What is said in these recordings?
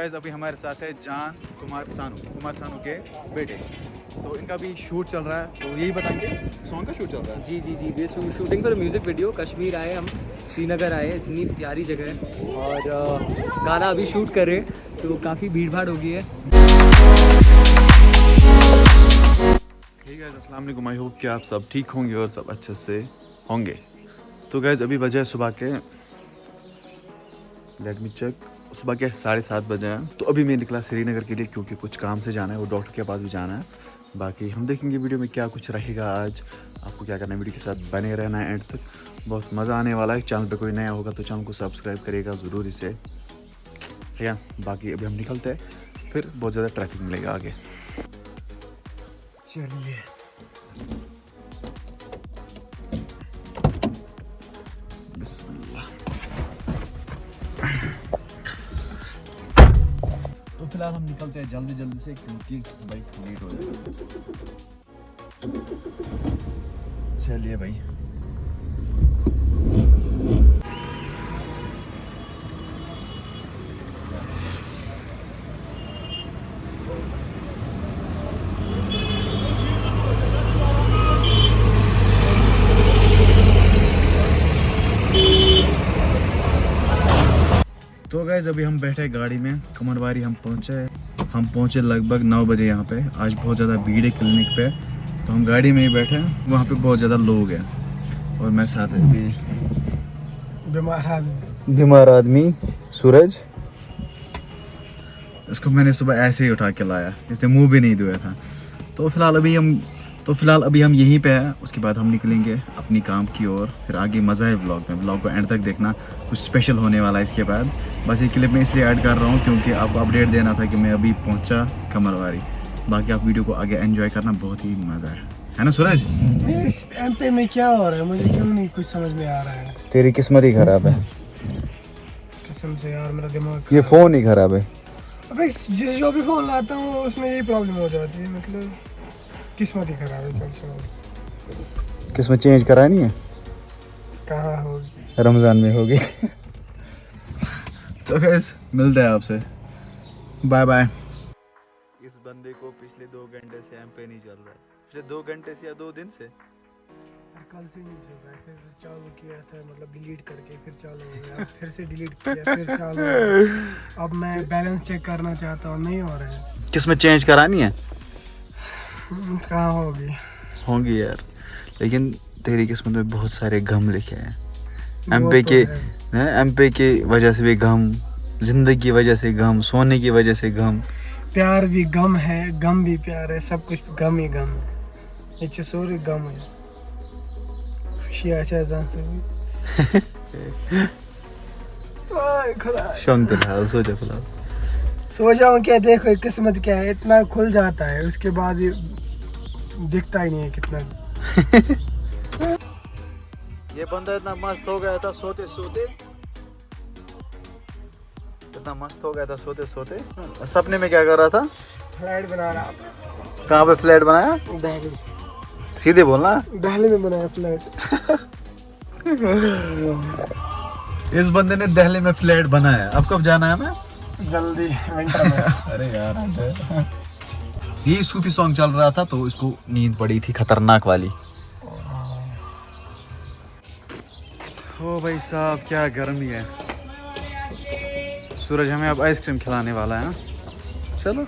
Guys अभी हमारे साथ है जान कुमार सानू के बेटे। तो इनका भी शूट चल रहा है, तो यही बताएंगे सॉन्ग का शूट चल रहा है। जी वे शूटिंग पर म्यूज़िक वीडियो कश्मीर आए हम, श्रीनगर आए, इतनी प्यारी जगह है और गाना अभी शूट कर रहे हैं तो काफ़ी भीड़ भाड़ हो गई है। ठीक है, अस्सलाम वालेकुम, आई होप कि आप सब ठीक होंगे और सब अच्छे से होंगे। तो गाइस अभी बजे सुबह के लेट मी चेक, सुबह के 7:30 बजे हैं। तो अभी मैं निकला श्रीनगर के लिए क्योंकि कुछ काम से जाना है, वो डॉक्टर के पास भी जाना है। बाकी हम देखेंगे वीडियो में क्या कुछ रहेगा आज। आपको क्या करना है, वीडियो के साथ बने रहना है एंड तक, बहुत मज़ा आने वाला है। चैनल पे कोई नया होगा तो चैनल को सब्सक्राइब करेगा ज़रूर इसे, ठीक है। बाकी अभी हम निकलते हैं, फिर बहुत ज़्यादा ट्रैफिक मिलेगा आगे। चलिए बिस्मिल्लाह। तो फिलहाल हम निकलते हैं जल्दी से क्योंकि बाइक लेट हो जाएगी। चलिए भाई। तो गाइस अभी हम बैठे गाड़ी में, कमरवारी हम पहुंचे लगभग 9 बजे यहाँ पे। आज बहुत ज़्यादा भीड़ है क्लिनिक पे, तो हम गाड़ी में ही बैठे हैं। वहाँ पे बहुत ज़्यादा लोग हैं और मैं साथ भी बीमार आदमी सूरज। इसको मैंने सुबह ऐसे ही उठा के लाया, इसने मुंह भी नहीं धोया था। तो फिलहाल अभी हम यहीं पे हैं। उसके बाद हम निकलेंगे अपनी काम की ओर, फिर आगे मज़ा है व्लॉग में। व्लॉग को एंड तक देखना, कुछ स्पेशल होने वाला है इसके बाद। बस ये क्लिप में इसलिए ऐड कर रहा हूँ क्योंकि आपको अपडेट देना था कि मैं अभी पहुँचा कमरवारी। बाकी आप वीडियो को आगे एंजॉय करना, बहुत ही मज़ा है ना सूरज? इस एमपी में क्या हो रहा है मुझे क्यों नहीं कुछ समझ में आ रहा है। तेरी किस्मत ही खराब है कसम से यार, मेरा दिमाग ये फ़ोन ही खराब है। अबे जो भी फ़ोन लाता हूँ उसमें यही प्रॉब्लम हो जाती है, मतलब किस्मत ही खराब है। चल किस्मत चेंज करानी है, कहाँ होगी, रमज़ान में होगी। तो गाइस मिलते हैं आपसे, बाय बाय। इस बंदे को पिछले 2 घंटे से एमपी नहीं चल रहा है, पिछले 2 घंटे से या 2 दिन से। कल से नहीं चल रहा है, फिर चालू किया था, मतलब डिलीट करके फिर चालू हो गया, फिर से डिलीट किया फिर चालू हो गया। अब मैं बैलेंस चेक करना चाहता हूँ, नहीं हो रहा है। किस्मत चेंज करानी है, कहाँ होगी यार, लेकिन तेरी किस्मत में बहुत सारे गम लिखे हैं। एमपी के वजह से भी गम, जिंदगी की वजह से गम, सोने की वजह से गम, प्यार भी गम है, गम भी प्यार है, सब कुछ गम ही गम है। ये चसोरी गम है, खुशी ऐसे जान से सो जाऊं क्या, देखो किस्मत क्या है, इतना खुल जाता है उसके बाद दिखता ही नहीं है कितना। ये बंदा इतना मस्त हो गया था सोते सोते। सपने में क्या कर रहा था? फ्लैट बना रहा था। कहाँ पे फ्लैट बनाया? दहली। सीधे बोलना। दहली में बनाया फ्लैट। इस बंदे ने दिल्ली में फ्लैट बनाया। अब कब जाना है हमें? जल्दी, विंटर में। अरे यार, ये सूफी सॉन्ग चल रहा था तो इसको नींद पड़ी थी खतरनाक वाली। ओ भाई साहब, क्या गर्मी है। सूरज हमें अब आइसक्रीम खिलाने वाला है। चलो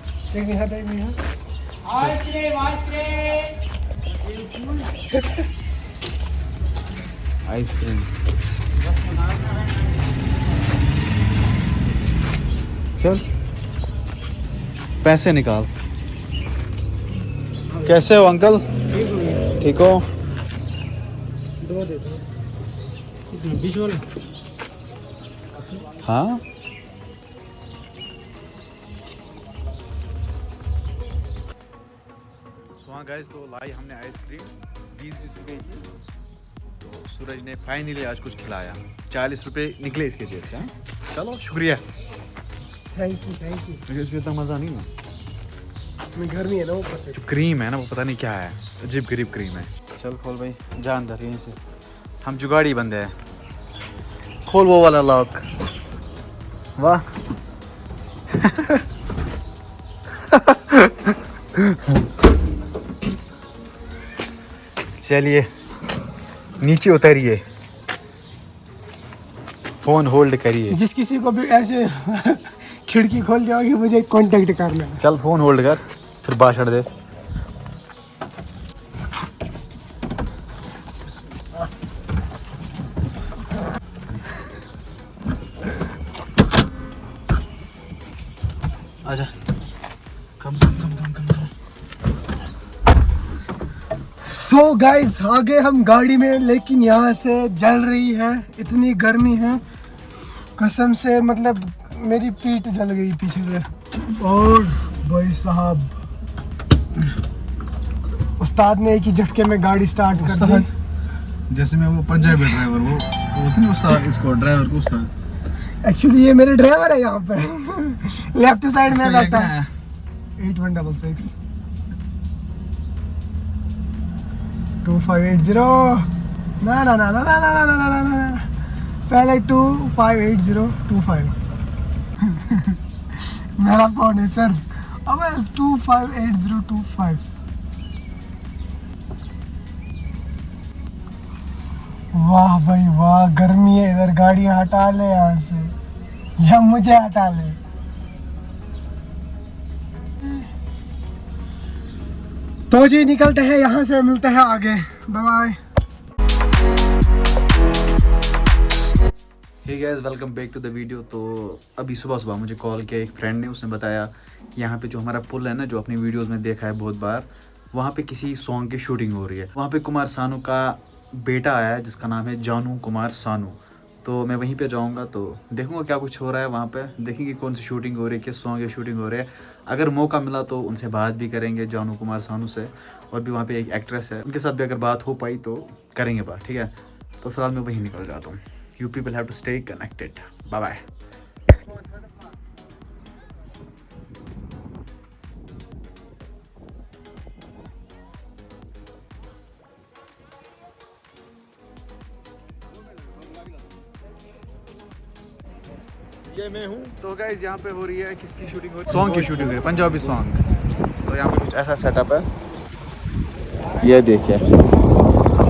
आइसक्रीम। चल पैसे निकाल। कैसे हो अंकल? ठीक हो? 2 दे दो। 20 वाला? हाँ गाइस, तो लाई हमने आइसक्रीम 20 रुपए की। तो सूरज ने फाइनली आज कुछ खिलाया। 40 रुपए निकले इसके जेब से। चलो शुक्रिया, थैंक यू। इसमें इतना मज़ा नहीं है, गर्मी है ना ऊपर से। जो क्रीम है ना वो पता नहीं क्या है, अजीब गरीब क्रीम है। चल खोल भाई, जा अंदर यहीं से, हम जुगाड़ी बंदे हैं। खोल वो वाला लॉक। वाह चलिए नीचे उतरिए, फोन होल्ड करिए। जिस किसी को भी ऐसे खिड़की खोल जाओगी मुझे कांटेक्ट करना। चल फोन होल्ड कर, फिर बात छड़ दे। आजा, कम कम कम कम कम कम। सो गाइस आ गए हम गाड़ी में, लेकिन यहाँ से जल रही है, इतनी गर्मी है कसम से, मतलब मेरी पीठ जल गई पीछे से। और भाई साहब उस्ताद ने एक ही झटके में गाड़ी स्टार्ट कर दी। जैसे मैं वो पंजाबी ड्राइवर, वो नहीं उस्ताद, इसको ड्राइवर को उस्ताद। एक्चुअली ये मेरे ड्राइवर है यहाँ पे। लेफ्ट साइड में बैठा है। 8166 2580। ना ना ना ना ना ना ना ना ना ना, पहले 258025। मेरा फोन है सर। अब 258025। वाह भाई वाह, गर्मी है इधर, गाड़ियाँ हटा ले यहाँ से या मुझे हटा ले। तो जी निकलते हैं यहाँ से, मिलते हैं आगे, bye bye. Hey guys, welcome back to the video. तो अभी सुबह सुबह मुझे कॉल किया एक फ्रेंड ने, उसने बताया यहाँ पे जो हमारा पुल है ना, जो अपनी वीडियोस में देखा है बहुत बार, वहाँ पे किसी सॉन्ग की शूटिंग हो रही है। वहाँ पे कुमार सानू का बेटा आया है जिसका नाम है जानू कुमार सानू। तो मैं वहीं पे जाऊँगा, तो देखूँगा क्या कुछ हो रहा है वहाँ पे, देखेंगे कौन सी शूटिंग हो रही है, किस सॉन्ग की शूटिंग हो रही है। अगर मौका मिला तो उनसे बात भी करेंगे, जानू कुमार सानू से। और भी वहाँ पे एक एक्ट्रेस है, उनके साथ भी अगर बात हो पाई तो करेंगे बात, ठीक है। तो फिलहाल मैं वहीं निकल जाता हूँ। You people have to stay connected. Bye bye. ये मैं हूँ। तो गाइस यहाँ पे हो रही है, किसकी शूटिंग हो रही है? सॉन्ग की शूटिंग हो रही है, पंजाबी सॉन्ग। तो यहाँ पे कुछ ऐसा सेटअप है, ये देखिए,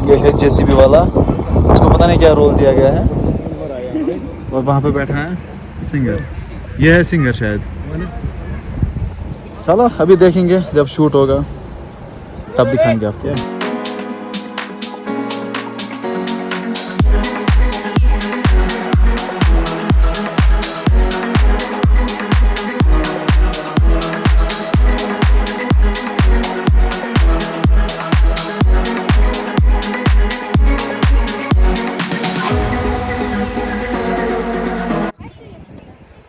ये है जेसीबी वाला, उसको पता नहीं क्या रोल दिया गया है। और वहाँ पे बैठा है सिंगर, ये है सिंगर शायद। चलो अभी देखेंगे, जब शूट होगा तब दिखाएंगे आपको।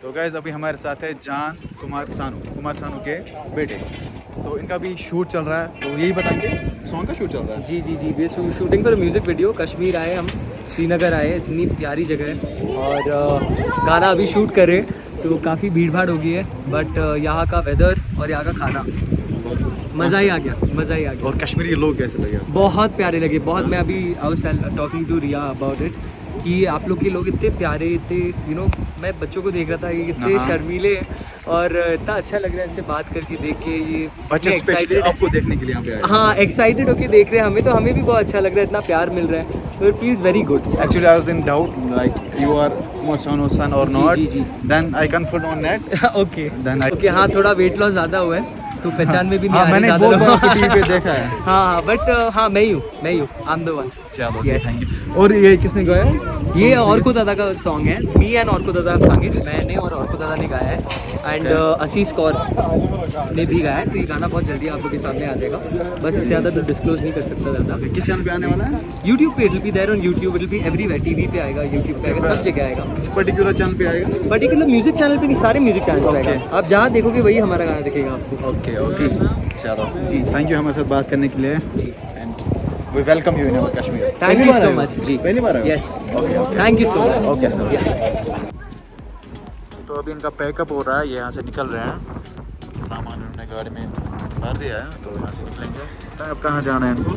तो गाइस अभी हमारे साथ है जान कुमार सानू के बेटे। तो इनका भी शूट चल रहा है, तो यही बताएंगे, सॉन्ग का शूट चल रहा है। जी जी जी, ये शूटिंग पर म्यूज़िक वीडियो। कश्मीर आए हम, श्रीनगर आए, इतनी प्यारी जगह है, और गाना अभी शूट कर रहे हैं। तो काफ़ी भीड़ भाड़ हो गई है, बट यहाँ का वेदर और यहाँ का खाना मज़ा ही आ गया, मज़ा ही आ गया। और कश्मीरी लोग कैसे लगे? बहुत प्यारे लगे, बहुत। मैं अभी I was talking to Riya about it कि आप लोग के लोग इतने प्यारे, इतने मैं बच्चों को देख रहा था, ये इतने शर्मीले हैं और इतना अच्छा लग रहा है इनसे बात करके, देख के। ये बच्चे एक्साइटेड आपको देखने के लिए यहाँ पे आए। हाँ, एक्साइटेड होके देख रहे हैं हमें, तो हमें भी बहुत अच्छा लग रहा है, इतना प्यार मिल रहा है, तो it feels very good. Actually, I was in doubt, like you are Kumar Sanu's son or not. जी, जी। Then I confirmed on net. Okay Then I. Okay, हाँ थोड़ा वेट लॉस ज़्यादा हुआ है, तो पहचान में भी नहीं आ रही मैंने ज़्यादा बहुत लोग। बार टीवी पे देखा है। हाँ बट हाँ मैं ही हूँ, आई एम द वन। चलो Yes. Thank you. और ये किसने गाया? ये औरको दादा का सॉन्ग है, मी एंड औरको दादा संगे, मैंने और औरको दादा ने गाया है, एंड आशीष कौर ने भी गाया है। तो ये गाना बहुत जल्दी आप लोग के सामने आ जाएगा, बस इससे ज़्यादा तो डिस्क्लोज नहीं कर सकता ज़्यादा। किस चैनल पे आने वाला है? यूट्यूब पे, it will be there on YouTube, it will be everywhere, TV पे आएगा, यूट्यूब पे आएगा, सब जगह आएगा। किसी पर्टिकुलर चैनल पे आएगा? पर्टिकुलर म्यूजिक चैनल पे नहीं, सारे म्यूजिक चैनल पे आएगा, आप जहाँ देखोगे वही हमारा गाना दिखेगा आपको। ओके ओके, चलो जी, थैंक यू हमारे साथ बात करने के लिए। जी, and we welcome you in our Kashmir. Thank you so much. जी, पहली बार आए? Yes, thank you so much. Okay sir. तो अभी इनका पैकअप हो रहा है, ये यहाँ से निकल रहे हैं, सामान उन्होंने गाड़ी में भर दिया है, तो यहाँ से निकलेंगे। अब कहाँ जाना है इनको?